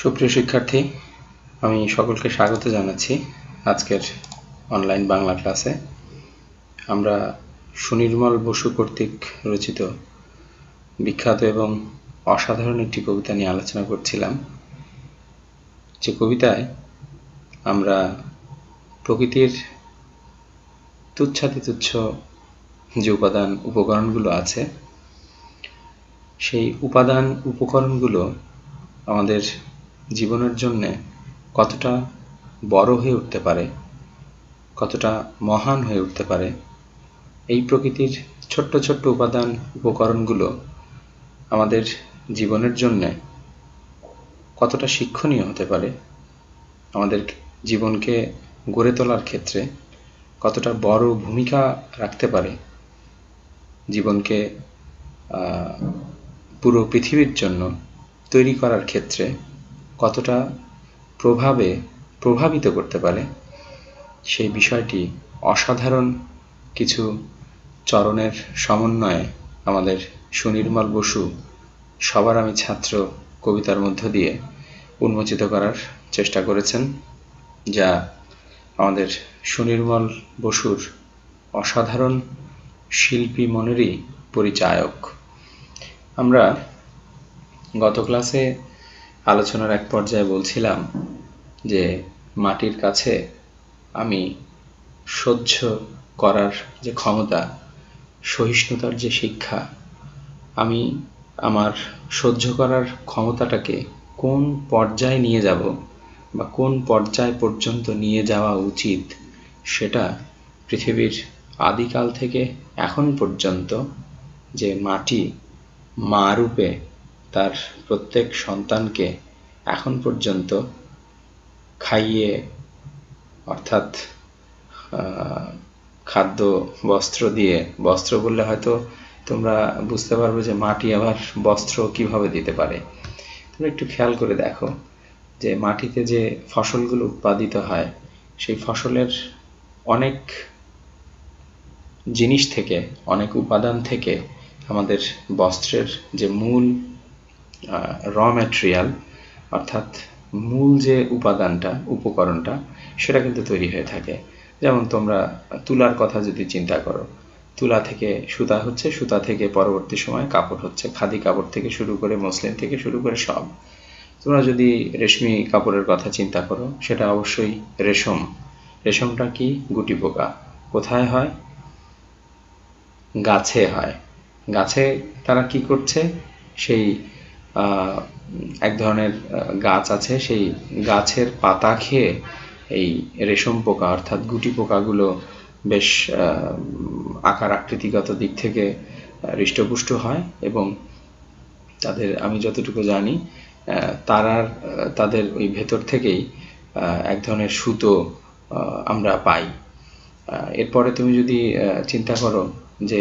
সুপ্রিয় শিক্ষার্থী, আমি সকলকে স্বাগত জানাচ্ছি আজকের অনলাইন বাংলা ক্লাসে। আমরা সুনির্মল বসু কর্তৃক রচিত বিখ্যাত এবং অসাধারণ একটি কবিতা নিয়ে আলোচনা করছিলাম, যে কবিতায় আমরা প্রকৃতির তুচ্ছাতি তুচ্ছ যে উপাদান উপকরণগুলো আছে, সেই উপাদান উপকরণগুলো আমাদের জীবনের জন্যে কতটা বড় হয়ে উঠতে পারে, কতটা মহান হয়ে উঠতে পারে, এই প্রকৃতির ছোট্ট ছোট্ট উপাদান উপকরণগুলো আমাদের জীবনের জন্যে কতটা শিক্ষণীয় হতে পারে, আমাদের জীবনকে গড়ে তোলার ক্ষেত্রে কতটা বড় ভূমিকা রাখতে পারে, জীবনকে পুরো পৃথিবীর জন্য তৈরি করার ক্ষেত্রে কতটা প্রভাবিত করতে পারে, সেই বিষয়টি অসাধারণ কিছু চরণের সমন্বয়ে আমাদের সুনির্মল বসু সবার আমি ছাত্র কবিতার মধ্য দিয়ে উন্মোচিত করার চেষ্টা করেছেন, যা আমাদের সুনির্মল বসুর অসাধারণ শিল্পী মনেরই পরিচায়ক। আমরা গত ক্লাসে আলোচনার এক পর্যায়ে বলছিলাম যে মাটির কাছে আমি সহ্য করার যে ক্ষমতা, সহিষ্ণুতার যে শিক্ষা, আমি আমার সহ্য করার ক্ষমতাটাকে কোন পর্যায়ে নিয়ে যাব বা কোন পর্যায় পর্যন্ত নিয়ে যাওয়া উচিত, সেটা পৃথিবীর আদিকাল থেকে এখন পর্যন্ত যে মাটি মা রূপে তার প্রত্যেক সন্তানকে এখন পর্যন্ত খাইয়ে, অর্থাৎ খাদ্য বস্ত্র দিয়ে, বস্ত্র বললে হয়তো তোমরা বুঝতে পারবে যে মাটি আবার বস্ত্র কিভাবে দিতে পারে। তোমরা একটু খেয়াল করে দেখো যে মাটিতে যে ফসলগুলো উৎপাদিত হয়, সেই ফসলের অনেক জিনিস থেকে, অনেক উপাদান থেকে আমাদের বস্ত্রের যে মূল র ম্যাটেরিয়াল, অর্থাৎ মূল যে উপাদানটা, উপকরণটা, সেটা কিন্তু তৈরি হয়ে থাকে। যেমন তোমরা তুলার কথা যদি চিন্তা করো, তুলা থেকে সুতা হচ্ছে, সুতা থেকে পরবর্তী সময় কাপড় হচ্ছে, খাদি কাপড় থেকে শুরু করে মসলিন থেকে শুরু করে সব। তোমরা যদি রেশমি কাপড়ের কথা চিন্তা করো, সেটা অবশ্যই রেশম। রেশমটা কি? গুটি পোকা। কোথায় হয়? গাছে হয়। গাছে তারা কি করছে? সেই এক ধরনের গাছ আছে, সেই গাছের পাতা খেয়ে এই রেশম পোকা অর্থাৎ গুটি পোকাগুলো বেশ আকার আকৃতিগত দিক থেকে হৃষ্টপুষ্ট হয়, এবং তাদের, আমি যতটুকু জানি, তাদের ওই ভেতর থেকেই এক ধরনের সুতো আমরা পাই। এরপরে তুমি যদি চিন্তা করো যে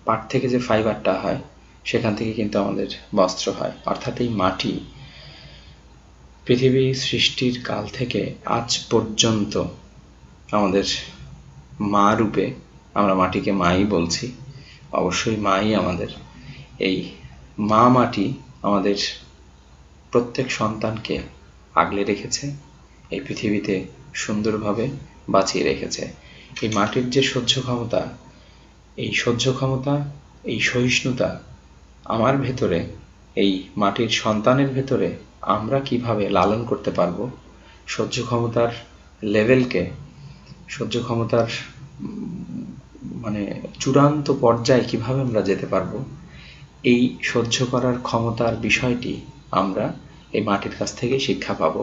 পাট থেকে যে ফাইবারটা হয়, সেখান থেকে কিন্তু আমাদের বস্ত্র হয়। অর্থাৎ এই মাটি পৃথিবী সৃষ্টির কাল থেকে আজ পর্যন্ত আমাদের মা রূপে, আমরা মাটিকে মাই বলছি, অবশ্যই মাই আমাদের। এই মা মাটি আমাদের প্রত্যেক সন্তানকে আগলে রেখেছে, এই পৃথিবীতে সুন্দরভাবে বাঁচিয়ে রেখেছে। এই মাটির যে সহ্য ক্ষমতা, এই সহ্য ক্ষমতা, এই সহিষ্ণুতা আমার ভেতরে, এই মাটির সন্তানের ভেতরে আমরা কিভাবে লালন করতে পারবো, সহ্য ক্ষমতার লেভেলকে, সহ্য ক্ষমতার মানে চূড়ান্ত পর্যায়ে কিভাবে আমরা যেতে পারবো, এই সহ্য করার ক্ষমতার বিষয়টি আমরা এই মাটির কাছ থেকে শিক্ষা পাবো।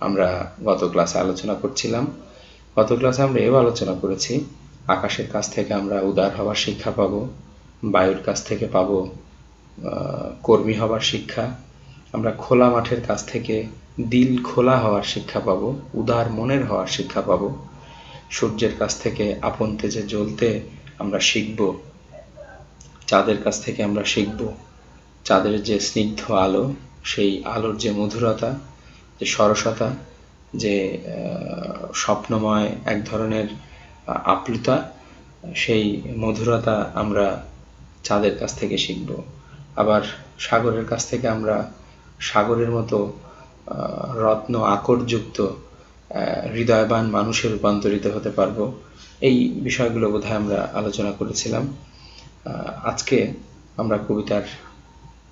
আমরা গত ক্লাসে আলোচনা করছিলাম, গত ক্লাসে আমরা এও আলোচনা করেছি, আকাশের কাছ থেকে আমরা উদার হওয়ার শিক্ষা পাবো, বায়ুর কাছ থেকে পাবো কর্মী হওয়ার শিক্ষা, আমরা খোলা মাঠের কাছ থেকে দিল খোলা হওয়ার শিক্ষা পাবো, উদার মনের হওয়ার শিক্ষা পাবো, সূর্যের কাছ থেকে আপন তেজে জ্বলতে আমরা শিখব, চাঁদের কাছ থেকে আমরা শিখব চাঁদের যে স্নিগ্ধ আলো, সেই আলোর যে মধুরতা, যে সরসতা, যে স্বপ্নময় এক ধরনের আপ্লুতা, সেই মধুরতা আমরা চাঁদের কাছ থেকে শিখব। আবার সাগরের কাছ থেকে আমরা সাগরের মতো রত্ন আকরযুক্ত হৃদয়বান মানুষে রূপান্তরিত হতে পারবো। এই বিষয়গুলো বোধহয় আমরা আলোচনা করেছিলাম। আজকে আমরা কবিতার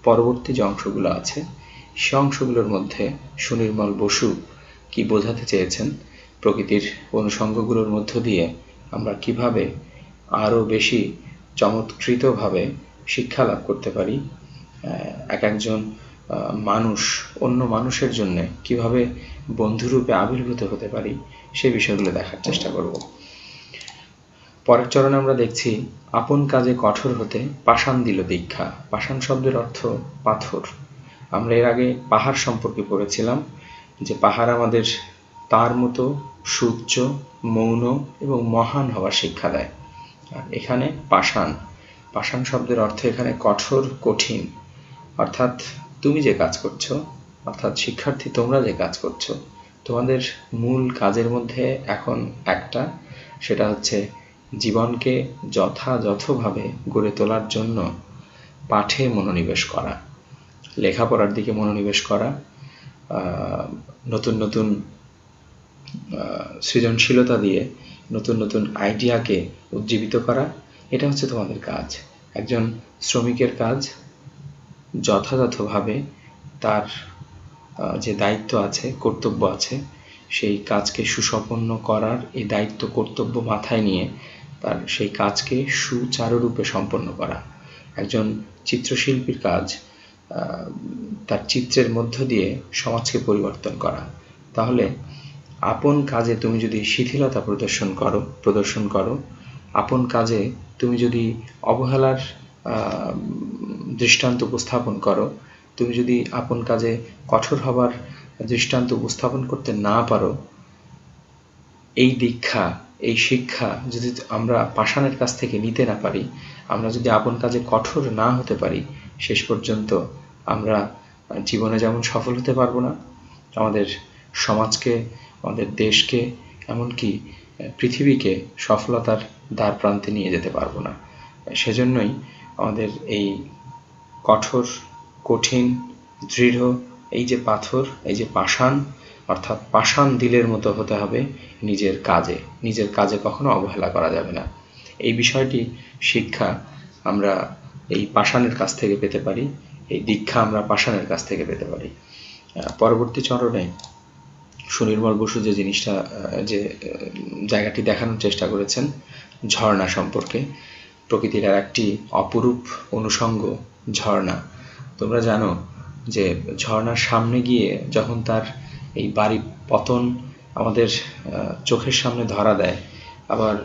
পরবর্তী যে অংশগুলো আছে সে অংশগুলোর মধ্যে সুনির্মল বসু কি বোঝাতে চেয়েছেন, প্রকৃতির অনুষঙ্গগুলোর মধ্য দিয়ে আমরা কিভাবে আরো বেশি চমৎকৃতভাবে শিক্ষা লাভ করতে পারি, এক একজন মানুষ অন্য মানুষের জন্য কিভাবে বন্ধুরূপে আবির্ভূত হতে পারি, সে বিষয়গুলো দেখার চেষ্টা করব। পরের চরণে আমরা দেখছি, আপন কাজে কঠোর হতে পাষাণ দিল দীক্ষা। পাষাণ শব্দের অর্থ পাথর। আমরা এর আগে পাহাড় সম্পর্কে পড়েছিলাম যে পাহাড় আমাদের তার মতো সুউচ্চ, মৌন এবং মহান হওয়ার শিক্ষা দেয়। আর এখানে পাষাণ, পাষাণ শব্দের অর্থ এখানে কঠোর, কঠিন। অর্থাৎ তুমি যে কাজ করছো, অর্থাৎ শিক্ষার্থী তোমরা যে কাজ করছো, তোমাদের মূল কাজের মধ্যে এখন একটা, সেটা হচ্ছে জীবনকে যথাযথভাবে গড়ে তোলার জন্য পাঠে মনোনিবেশ করা, লেখাপড়ার দিকে মনোনিবেশ করা, নতুন নতুন সৃজনশীলতা দিয়ে নতুন নতুন আইডিয়াকে উজ্জীবিত করা। এটা হচ্ছে তোমাদের কাজ। একজন শ্রমিকের কাজ যথাযথভাবে তার যে দায়িত্ব আছে, কর্তব্য আছে, সেই কাজকে সুসম্পন্ন করার এই দায়িত্ব কর্তব্য মাথায় নিয়ে তার সেই কাজকে সুচারুরূপে সম্পন্ন করা। একজন চিত্রশিল্পীর কাজ তার চিত্রের মধ্য দিয়ে সমাজকে পরিবর্তন করা। তাহলে আপন কাজে তুমি যদি শিথিলতা প্রদর্শন করো, আপন কাজে তুমি যদি অবহেলার দৃষ্টান্ত উপস্থাপন করো, তুমি যদি আপন কাজে কঠোর হবার দৃষ্টান্ত উপস্থাপন করতে না পারো, এই দীক্ষা, এই শিক্ষা যদি আমরা পাষাণের কাছ থেকে নিতে না পারি, আমরা যদি আপন কাজে কঠোর না হতে পারি, শেষ পর্যন্ত আমরা জীবনে যেমন সফল হতে পারবো না, আমাদের সমাজকে, আমাদের দেশকে, এমনকি পৃথিবীকে সফলতার দ্বার প্রান্তে নিয়ে যেতে পারবো না। সেজন্যই আমাদের এই কঠোর, কঠিন, দৃঢ় এই যে পাথর, এই যে পাষাণ, অর্থাৎ পাষাণ দিলের মতো হতে হবে নিজের কাজে। নিজের কাজে কখনো অবহেলা করা যাবে না। এই বিষয়টি শিক্ষা আমরা এই পাষাণের কাছ থেকে পেতে পারি, এই দীক্ষা আমরা পাষাণের কাছ থেকে পেতে পারি। পরবর্তী চরণে সুনির্মল বসু যে জিনিসটা, যে জায়গাটি দেখানোর চেষ্টা করেছেন ঝর্ণা সম্পর্কে, প্রকৃতির আর একটি অপরূপ অনুষঙ্গ ঝর্ণা। তোমরা জানো যে ঝর্ণার সামনে গিয়ে যখন তার এই বাড়ি পতন আমাদের চোখের সামনে ধরা দেয়, আবার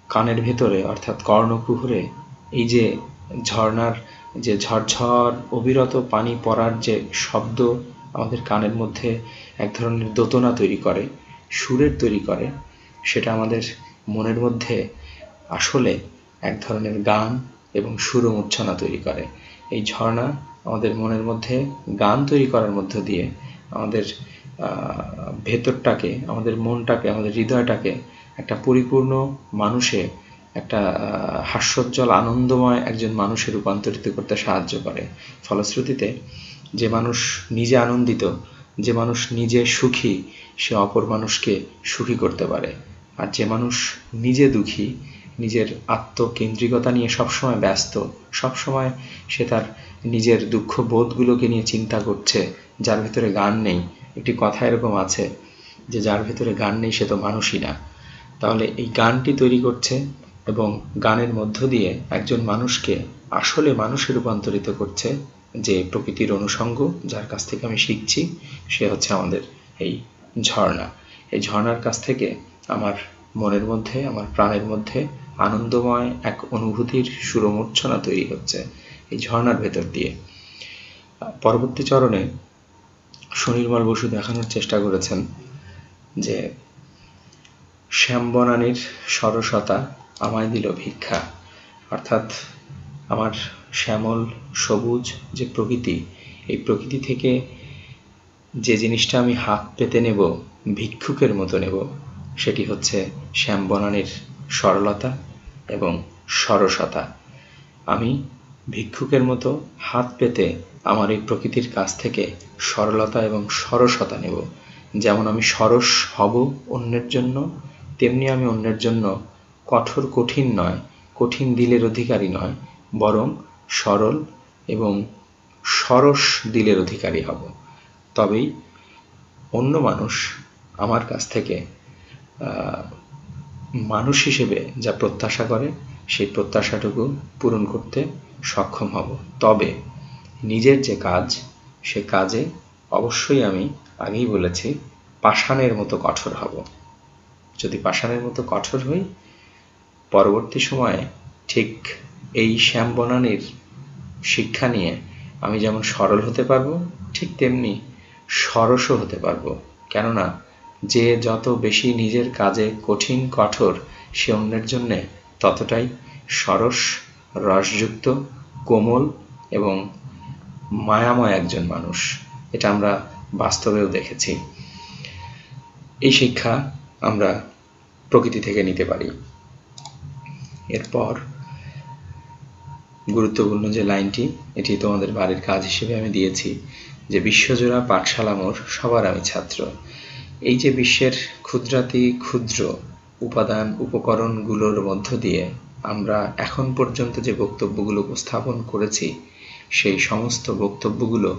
কানের ভেতরে অর্থাৎ কর্ণকুহরে এই যে ঝর্ণার যে ঝরঝর অবিরত পানি পড়ার যে শব্দ আমাদের কানের মধ্যে এক ধরনের দোতনা তৈরি করে, সুরের তৈরি করে, সেটা আমাদের মনের মধ্যে আসলে এক ধরনের গান এবং সুর ও মূর্ছনা তৈরি করে। এই ঝর্ণা আমাদের মনের মধ্যে গান তৈরি করার মধ্য দিয়ে আমাদের ভেতরটাকে, আমাদের মনটাকে, আমাদের হৃদয়টাকে একটা পরিপূর্ণ মানুষে, একটা হাস্যোজ্জ্বল আনন্দময় একজন মানুষে রূপান্তরিত করতে সাহায্য করে। ফলশ্রুতিতে যে মানুষ নিজে আনন্দিত, যে মানুষ নিজে সুখী, সে অপর মানুষকে সুখী করতে পারে। আর যে মানুষ নিজে দুঃখী, নিজের আত্মকেন্দ্রিকতা নিয়ে সবসময় ব্যস্ত, সবসময় সে তার নিজের দুঃখ বোধগুলোকে নিয়ে চিন্তা করছে, যার ভেতরে গান নেই। একটি কথা এরকম আছে যে যার ভেতরে গান নেই সে তো মানুষই না। তাহলে এই গানটি তৈরি করছে এবং গানের মধ্য দিয়ে একজন মানুষকে আসলে মানুষে রূপান্তরিত করছে, যে প্রকৃতির অনুষঙ্গ, যার কাছ থেকে আমি শিখছি, সে হচ্ছে আমাদের এই ঝর্ণা। এই ঝর্ণার কাছ থেকে আমার মনের মধ্যে, আমার প্রাণের মধ্যে আনন্দময় এক অনুভূতির সুরমূর্ছনা তৈরি হচ্ছে এই ঝর্ণার ভেতর দিয়ে। পরবর্তী চরণে সুনির্মল বসু দেখানোর চেষ্টা করেছেন যে শ্যামবনানীর সরসতা আমায় দিল ভিক্ষা। অর্থাৎ আমার শ্যামল সবুজ যে প্রকৃতি, এই প্রকৃতি থেকে যে জিনিসটা আমি হাত পেতে নেব, ভিক্ষুকের মতো নেব, সেটি হচ্ছে শ্যামবনানীর সরলতা এবং সরসতা। আমি ভিক্ষুকের মতো হাত পেতে আমার এই প্রকৃতির কাছ থেকে সরলতা এবং সরসতা নেব। যেমন আমি সরস হব অন্যের জন্য, তেমনি আমি অন্যের জন্য কঠোর কঠিন নয়, কঠিন দিলের অধিকারী নয়, বরং সরল এবং সরস দিলের অধিকারী হব। তবেই অন্য মানুষ আমার কাছ থেকে মানুষ হিসেবে যা প্রত্যাশা করে সেই প্রত্যাশাটুকু পূরণ করতে সক্ষম হব। তবে নিজের যে কাজ, সে কাজে অবশ্যই আমি আগেই বলেছি পাষাণের মতো কঠোর হব। যদি পাষাণের মতো কঠোর হই, পরবর্তী সময়ে ঠিক এই শ্যাম বনানীর শিক্ষা নিয়ে আমি যেমন সরল হতে পারবো, ঠিক তেমনি সরসও হতে পারবো। কেননা যে যত বেশি নিজের কাজে কঠিন কঠোর, সে অন্যের জন্যে ততটাই সরস, রসযুক্ত, কোমল এবং মায়াময় একজন মানুষ। এটা আমরা বাস্তবেও দেখেছি। এই শিক্ষা আমরা প্রকৃতি থেকে নিতে পারি। এরপর গুরুত্বপূর্ণ যে লাইনটি, এটি তোমাদের বাড়ির কাজ হিসেবে আমি দিয়েছি, যে বিশ্বজোড়া পাঠশালা মোর, সবার আমি ছাত্র। এই যে বিশ্বের ক্ষুদ্রাতি ক্ষুদ্র উপাদান উপকরণগুলোর মধ্য দিয়ে আমরা এখন পর্যন্ত যে বক্তব্যগুলো উপস্থাপন করেছি, সেই সমস্ত বক্তব্যগুলো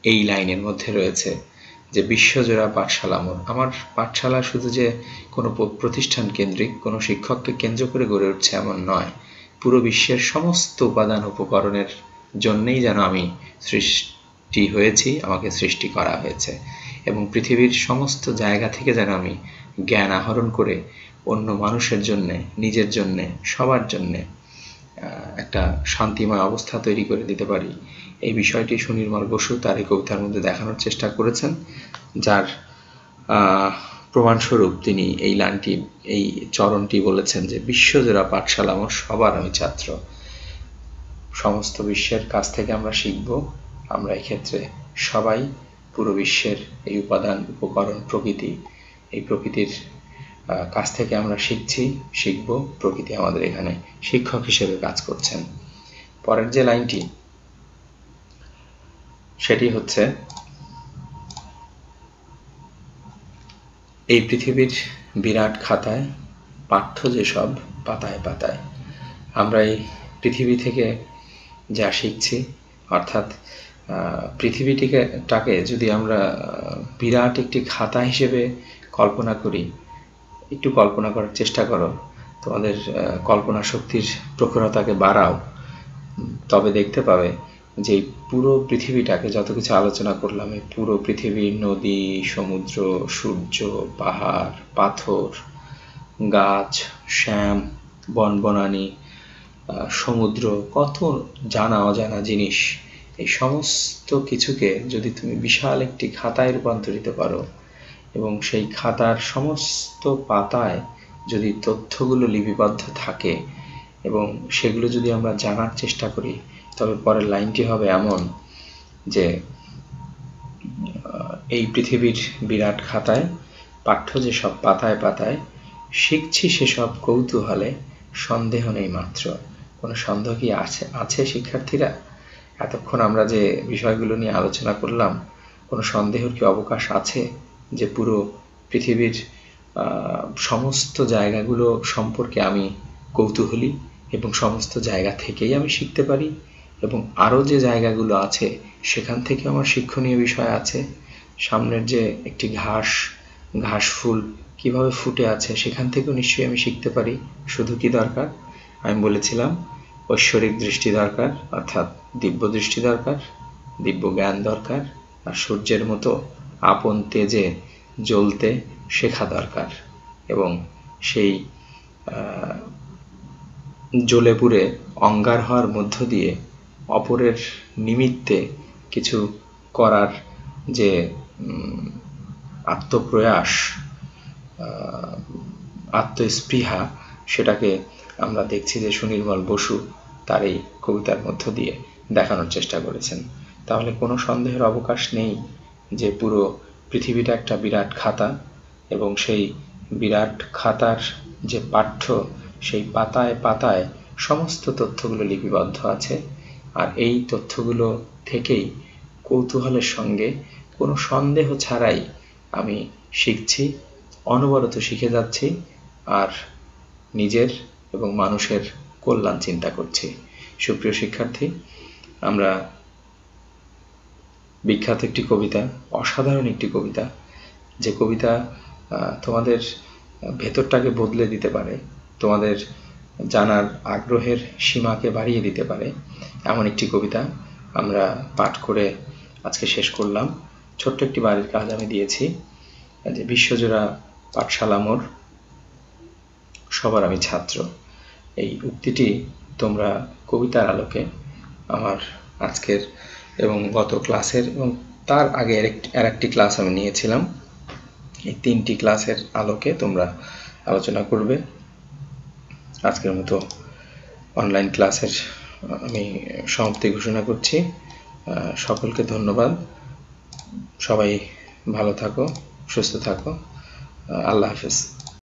এই লাইনের মধ্যে রয়েছে, যে বিশ্বজোড়া পাঠশালা মোর। আমার পাঠশালা শুধু যে কোনো প্রতিষ্ঠান কেন্দ্রিক, কোনো শিক্ষককে কেন্দ্র করে গড়ে উঠছে এমন নয়। পুরো বিশ্বের সমস্ত উপাদান উপকরণের জন্যেই যেন আমি সৃষ্টি হয়েছি, আমাকে সৃষ্টি করা হয়েছে, এবং পৃথিবীর সমস্ত জায়গা থেকে যেন আমি জ্ঞান আহরণ করে অন্য মানুষের জন্যে, নিজের জন্যে, সবার জন্যে একটা শান্তিময় অবস্থা তৈরি করে দিতে পারি। এই বিষয়টি সুনির্মল বসু তার এই কবিতার মধ্যে দেখানোর চেষ্টা করেছেন, যার প্রমাণস্বরূপ তিনি এই লাইনটি, এই চরণটি বলেছেন যে বিশ্বজোড়া পাঠশালা মোর, সবার আমি ছাত্র। সমস্ত বিশ্বের কাছ থেকে আমরা শিখব। আমরা এক্ষেত্রে সবাই পুরো বিশ্বের এই উপাদান উপকরণ প্রকৃতি, এই প্রকৃতির কাছ থেকে আমরা শিখব। প্রকৃতি আমাদের এখানে শিক্ষক হিসেবে কাজ করছেন। পরের যে লাইনটি, সেটি হচ্ছে, এই পৃথিবীর বিরাট খাতায় পাঠ্য যেসব পাতায় পাতায়। আমরা এই পৃথিবী থেকে যা শিখছি, অর্থাৎ পৃথিবীটাকে যদি আমরা বিরাট একটি খাতা হিসেবে কল্পনা করি, একটু কল্পনা করার চেষ্টা করো, তোমাদের কল্পনা শক্তির প্রখরতাকে বাড়াও, তবে দেখতে পাবে যে পুরো পৃথিবীটাকে, যত কিছু আলোচনা করলাম, এই পুরো পৃথিবীর নদী, সমুদ্র, সূর্য, পাহাড়, পাথর, গাছ, শ্যাম, বনবনানী, সমুদ্র, কত জানা অজানা জিনিস, এই সমস্ত কিছুকে যদি তুমি বিশাল একটি খাতায় রূপান্তরিত করো, এবং সেই খাতার সমস্ত পাতায় যদি তথ্যগুলো লিপিবদ্ধ থাকে, এবং সেগুলো যদি আমরা জানার চেষ্টা করি, তবে পরের লাইনটি হবে এমন যে এই পৃথিবীর বিরাট খাতায় পাঠ্য যেসব পাতায় পাতায় শিখছি সেসব কৌতূহলে, সন্দেহ নেই মাত্র। কোনো সন্দেহ কি আছে শিক্ষার্থীরা? এতক্ষণ আমরা যে বিষয়গুলো নিয়ে আলোচনা করলাম, কোনো সন্দেহের কি অবকাশ আছে যে পুরো পৃথিবীর সমস্ত জায়গাগুলো সম্পর্কে আমি কৌতূহলী, এবং সমস্ত জায়গা থেকেই আমি শিখতে পারি, এবং আরও যে জায়গাগুলো আছে সেখান থেকে আমার শিক্ষণীয় বিষয় আছে। সামনের যে একটি ঘাস ফুল কিভাবে ফুটে আছে, সেখান থেকেও নিশ্চয়ই আমি শিখতে পারি। শুধু কি দরকার? আমি বলেছিলাম ঐশ্বরিক দৃষ্টি দরকার, অর্থাৎ দিব্য দৃষ্টি দরকার, দিব্য জ্ঞান দরকার, আর সূর্যের মতো আপন তেজে জ্বলতে শেখা দরকার, এবং সেই জ্বলে পুড়ে অঙ্গার হওয়ার মধ্য দিয়ে অপরের নিমিত্তে কিছু করার যে আত্মপ্রয়াস, আত্মস্পৃহা, সেটাকে আমরা দেখছি যে সুনির্মল বসু তার এই কবিতার মধ্য দিয়ে দেখানোর চেষ্টা করেছেন। তাহলে কোনো সন্দেহের অবকাশ নেই যে পুরো পৃথিবীটা একটা বিরাট খাতা, এবং সেই বিরাট খাতার যে পাঠ্য, সেই পাতায় পাতায় সমস্ত তথ্যগুলো লিপিবদ্ধ আছে, আর এই তথ্যগুলো থেকেই কৌতূহলের সঙ্গে কোনো সন্দেহ ছাড়াই আমি শিখছি, অনবরত শিখে যাচ্ছি আর নিজের এবং মানুষের কল্যাণ চিন্তা করছি। সুপ্রিয় শিক্ষার্থী, আমরা বিখ্যাত একটি কবিতা, অসাধারণ একটি কবিতা, যে কবিতা তোমাদের ভেতরটাকে বদলে দিতে পারে, তোমাদের জানার আগ্রহের সীমাকে বাড়িয়ে দিতে পারে, এমন একটি কবিতা আমরা পাঠ করে আজকে শেষ করলাম। ছোট্ট একটি বাড়ির কাজ আমি দিয়েছি, যে বিশ্বজোড়া পাঠশালা মোর, সবার আমি ছাত্র। এই উক্তিটি তোমরা কবিতার আলোকে আমার আজকের এবং গত ক্লাসের এবং তার আগে আরেকটি ক্লাস আমি নিয়েছিলাম, এই 3টি ক্লাসের আলোকে তোমরা আলোচনা করবে। আজকের মতো অনলাইন ক্লাসের আমি সমাপ্তি ঘোষণা করছি। সকলকে ধন্যবাদ। সবাই ভালো থাকো, সুস্থ থাকো। আল্লাহ হাফেজ।